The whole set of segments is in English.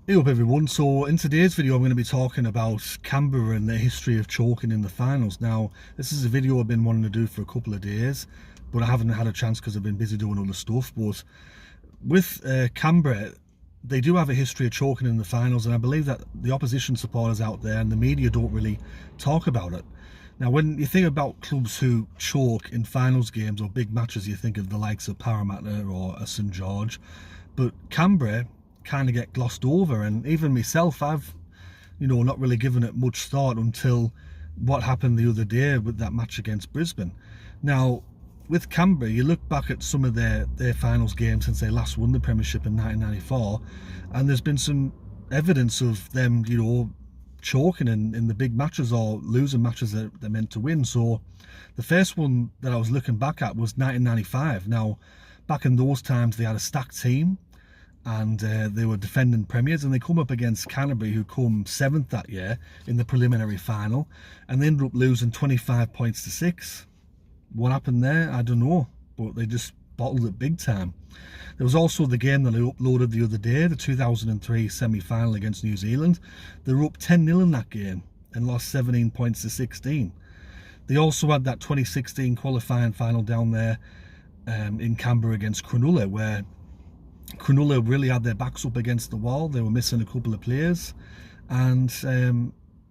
Hey up everyone, so in today's video I'm going to be talking about Canberra and their history of choking in the finals. Now this is a video I've been wanting to do for a couple of days, but I haven't had a chance because I've been busy doing other stuff. But with Canberra, they do have a history of choking in the finals, and I believe that the opposition supporters out there and the media don't really talk about it. Now when you think about clubs who choke in finals games or big matches, you think of the likes of Parramatta or St George, but Canberra kind of get glossed over, and even myself, I've not really given it much thought until what happened the other day with that match against Brisbane. Now with Canberra, you look back at some of their finals games since they last won the Premiership in 1994, and there's been some evidence of them choking in the big matches or losing matches that they're meant to win. So the first one that I was looking back at was 1995. Now back in those times they had a stacked team, and they were defending premiers, and they come up against Canterbury, who come 7th that year in the preliminary final, and they ended up losing 25 points to 6. What happened there, I don't know, but they just bottled it big time. There was also the game that I uploaded the other day, the 2003 semi-final against New Zealand. They were up 10-0 in that game and lost 17 points to 16. They also had that 2016 qualifying final down there in Canberra against Cronulla, where Cronulla really had their backs up against the wall. They were missing a couple of players, and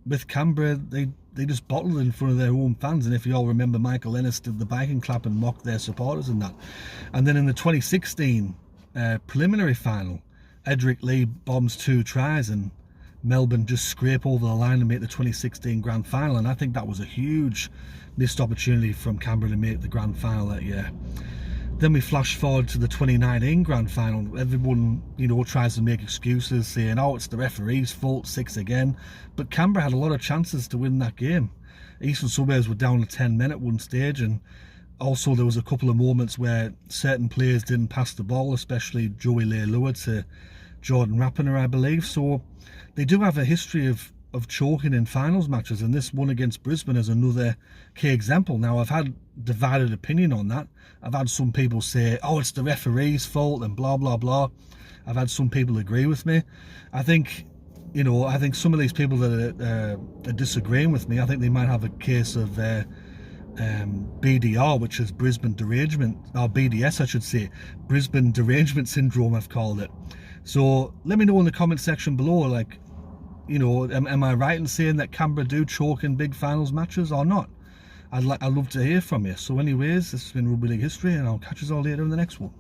with Canberra, they just bottled in front of their own fans. And if you all remember, Michael Ennis did the biking clap and mocked their supporters and that. And then in the 2016 preliminary final, Edric Lee bombs 2 tries, and Melbourne just scrape over the line and make the 2016 grand final. And I think that was a huge missed opportunity from Canberra to make the grand final that year. Then we flash forward to the 2019 grand final. Everyone, tries to make excuses, saying, oh, it's the referee's fault, 6 again. But Canberra had a lot of chances to win that game. Eastern Suburbs were down to 10 men at one stage, and also there was a couple of moments where certain players didn't pass the ball, especially Joey Leilua to Jordan Rapiner, I believe. So they do have a history of choking in finals matches, and this one against Brisbane is another key example. Now I've had divided opinion on that. I've had some people say, oh, it's the referee's fault and blah blah blah. I've had some people agree with me. I think some of these people that are disagreeing with me, I think they might have a case of BDR, which is Brisbane derangement, or BDS I should say, Brisbane derangement syndrome I've called it. So let me know in the comment section below, like, am I right in saying that Canberra do choke in big finals matches or not? I'd love to hear from you. So anyways, this has been Rugby League History, and I'll catch you all later in the next one.